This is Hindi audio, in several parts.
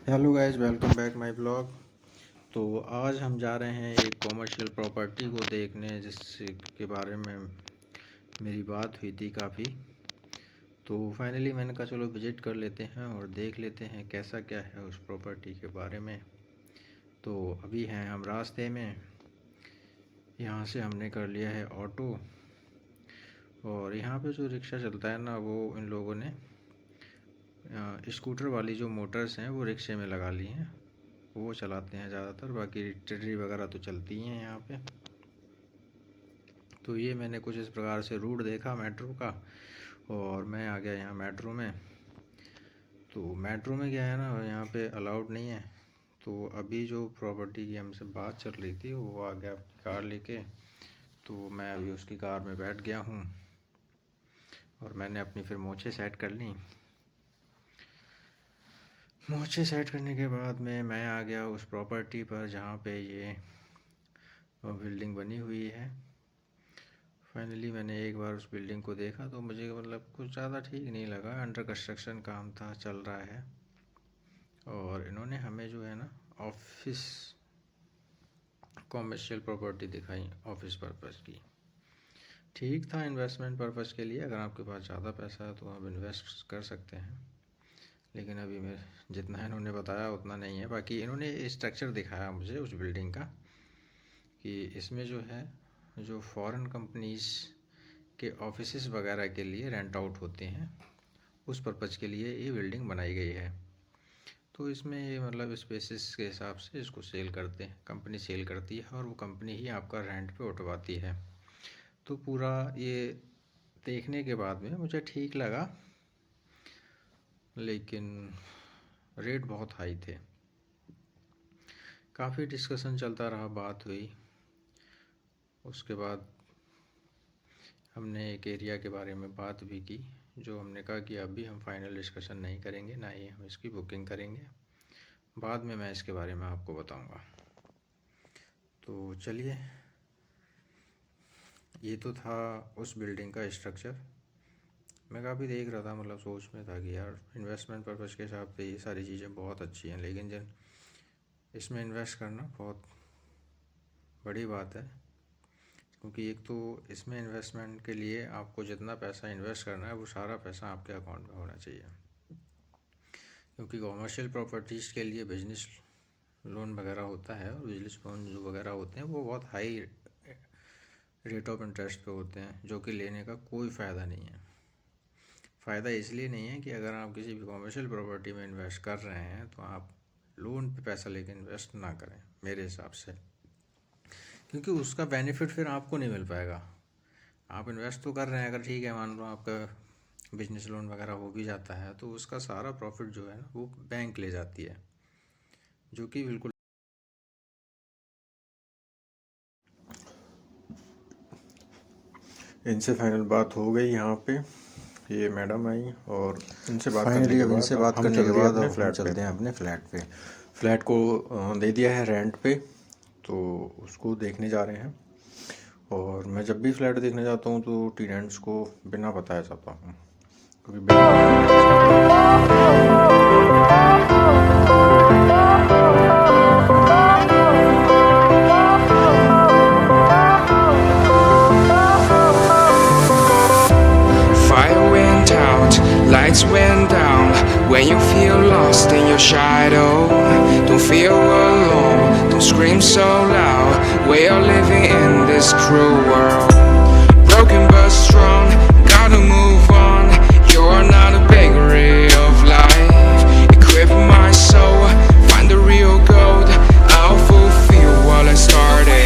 Hello guys, welcome back my blog. तो आज हम जा रहे हैं एक कॉमर्शियल प्रॉपर्टी को देखने, जिसके के बारे में मेरी बात हुई थी काफ़ी। तो फाइनली मैंने कहा चलो विज़िट कर लेते हैं और देख लेते हैं कैसा क्या है उस प्रॉपर्टी के बारे में। तो अभी हैं हम रास्ते में। यहाँ से हमने कर लिया है ऑटो, और यहाँ पे जो रिक्शा चलता है ना, वो इन लोगों ने स्कूटर वाली जो मोटर्स हैं वो रिक्शे में लगा ली हैं, वो चलाते हैं ज़्यादातर। बाकी ट्रेडरी वगैरह तो चलती हैं यहाँ पे। तो ये मैंने कुछ इस प्रकार से रूट देखा मेट्रो का, और मैं आ गया यहाँ मेट्रो में। तो मेट्रो में क्या है ना, यहाँ पे अलाउड नहीं है। तो अभी जो प्रॉपर्टी की हमसे बात चल रही थी, वो आ गया अपनी कार लेके। तो मैं अभी उसकी कार में बैठ गया हूँ, और मैंने अपनी फिर मूंछें सेट कर ली। मूंछें सेट करने के बाद में मैं आ गया उस प्रॉपर्टी पर जहाँ पे ये बिल्डिंग बनी हुई है। फाइनली मैंने एक बार उस बिल्डिंग को देखा तो मुझे मतलब कुछ ज़्यादा ठीक नहीं लगा। अंडर कंस्ट्रक्शन काम था, चल रहा है, और इन्होंने हमें जो है ना ऑफिस कॉमर्शियल प्रॉपर्टी दिखाई ऑफिस पर्पज़ की। ठीक था इन्वेस्टमेंट पर्पज़ के लिए, अगर आपके पास ज़्यादा पैसा है तो आप इन्वेस्ट कर सकते हैं। लेकिन अभी मैं जितना इन्होंने बताया उतना नहीं है। बाकी इन्होंने स्ट्रक्चर दिखाया मुझे उस बिल्डिंग का, कि इसमें जो है जो फॉरेन कंपनीज़ के ऑफिसेस वगैरह के लिए रेंट आउट होते हैं, उस पर्पज़ के लिए ये बिल्डिंग बनाई गई है। तो इसमें ये मतलब स्पेसिस के हिसाब से इसको सेल करते हैं, कंपनी सेल करती है, और वो कंपनी ही आपका रेंट पे उठवाती है। तो पूरा ये देखने के बाद में मुझे ठीक लगा, लेकिन रेट बहुत हाई थे। काफ़ी डिस्कशन चलता रहा, बात हुई। उसके बाद हमने एक एरिया के बारे में बात भी की, जो हमने कहा कि अभी हम फाइनल डिस्कशन नहीं करेंगे, ना ही हम इसकी बुकिंग करेंगे, बाद में मैं इसके बारे में आपको बताऊंगा। तो चलिए, ये तो था उस बिल्डिंग का स्ट्रक्चर। मैं काफ़ी देख रहा था, मतलब सोच में था कि यार इन्वेस्टमेंट पर्पज़ के हिसाब से ये सारी चीज़ें बहुत अच्छी हैं, लेकिन जब इसमें इन्वेस्ट करना बहुत बड़ी बात है। क्योंकि एक तो इसमें इन्वेस्टमेंट के लिए आपको जितना पैसा इन्वेस्ट करना है, वो सारा पैसा आपके अकाउंट में होना चाहिए। क्योंकि कॉमर्शियल प्रॉपर्टीज़ के लिए बिजनेस लोन वगैरह होता है, और बिजनेस लोन जो वगैरह होते हैं वो बहुत हाई रेट ऑफ इंटरेस्ट पे होते हैं, जो कि लेने का कोई फ़ायदा नहीं है। फ़ायदा इसलिए नहीं है कि अगर आप किसी भी कॉमर्शियल प्रॉपर्टी में इन्वेस्ट कर रहे हैं तो आप लोन पे पैसा लेके इन्वेस्ट ना करें मेरे हिसाब से, क्योंकि उसका बेनिफिट फिर आपको नहीं मिल पाएगा। आप इन्वेस्ट तो कर रहे हैं, अगर ठीक है मान लो आपका बिजनेस लोन वगैरह हो भी जाता है, तो उसका सारा प्रॉफिट जो है ना वो बैंक ले जाती है, जो कि बिल्कुल। इनसे फाइनल बात हो गई यहाँ पे, ये मैडम आई, और इनसे बात करने के बाद इनसे बात करने के बाद अब हम चलते हैं अपने फ्लैट को दे दिया है रेंट पे, तो उसको देखने जा रहे हैं। और मैं जब भी फ्लैट देखने जाता हूँ तो टेनेंट्स को बिना बताया जाता हूँ, क्योंकि Fire went out, lights went down. When you feel lost in your shadow, don't feel alone, don't scream so loud. We are living in this cruel world. Broken but strong, gotta move on. You are not a bakery of life. Equip my soul, find the real gold. I'll fulfill what I started.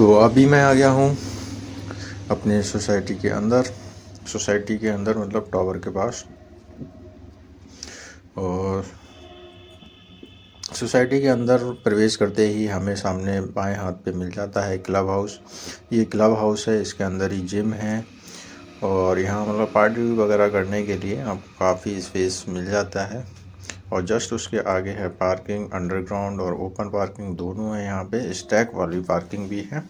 तो अभी मैं आ गया हूँ अपने सोसाइटी के अंदर मतलब टावर के पास। और सोसाइटी के अंदर प्रवेश करते ही हमें सामने बाएं हाथ पे मिल जाता है क्लब हाउस। ये क्लब हाउस है, इसके अंदर ही जिम है और यहाँ मतलब पार्टी वगैरह करने के लिए आपको काफ़ी स्पेस मिल जाता है। और जस्ट उसके आगे है पार्किंग, अंडरग्राउंड और ओपन पार्किंग दोनों है। यहाँ पे स्टैक वाली पार्किंग भी है।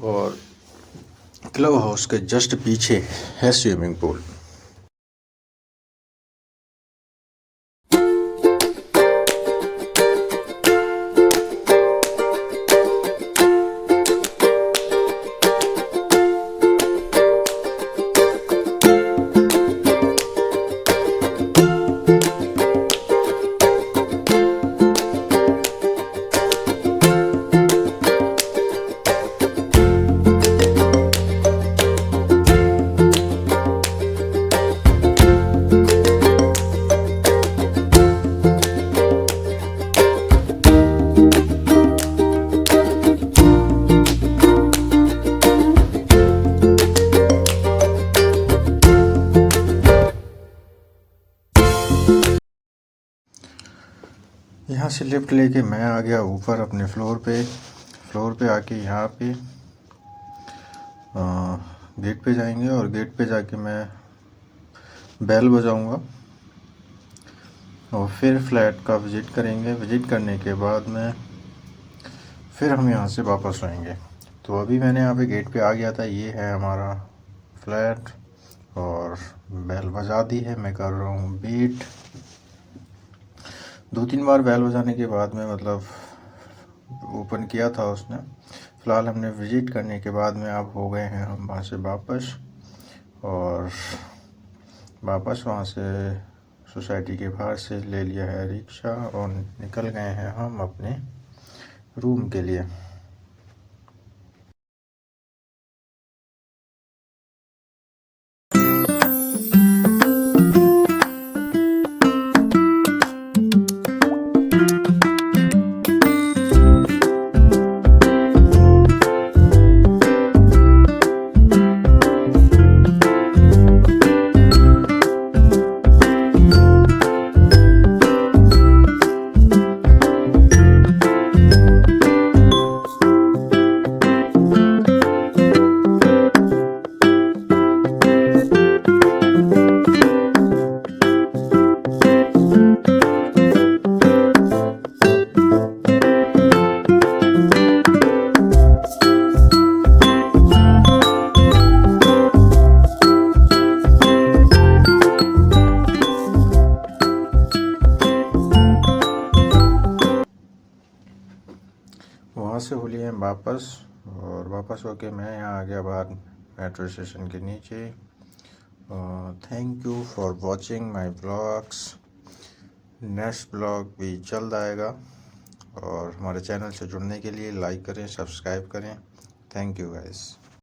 और क्लब हाउस के जस्ट पीछे है स्विमिंग पूल। यहाँ से लिफ्ट लेके मैं आ गया ऊपर अपने फ्लोर पे आके यहाँ पे गेट पे जाएंगे और गेट पे जाके मैं बेल बजाऊंगा और फिर फ्लैट का विज़िट करेंगे। विज़िट करने के बाद में फिर हम यहाँ से वापस आएंगे। तो अभी मैंने यहाँ पे गेट पे आ गया था, ये है हमारा फ्लैट और बेल बजा दी है। मैं कर रहा हूँ वेट। 2-3 बार बेल बजाने के बाद में मतलब ओपन किया था उसने। फ़िलहाल हमने विज़िट करने के बाद में अब हो गए हैं हम वहाँ से वापस, और वापस वहाँ से सोसाइटी के बाहर से ले लिया है रिक्शा और निकल गए हैं हम अपने रूम के लिए। वहाँ से हो लिए हैं वापस, और वापस होके मैं यहाँ आ गया बाहर मेट्रो स्टेशन के नीचे। Thank you for watching my blogs. Next blog भी जल्द आएगा, और हमारे चैनल से जुड़ने के लिए लाइक करें, सब्सक्राइब करें। Thank you guys.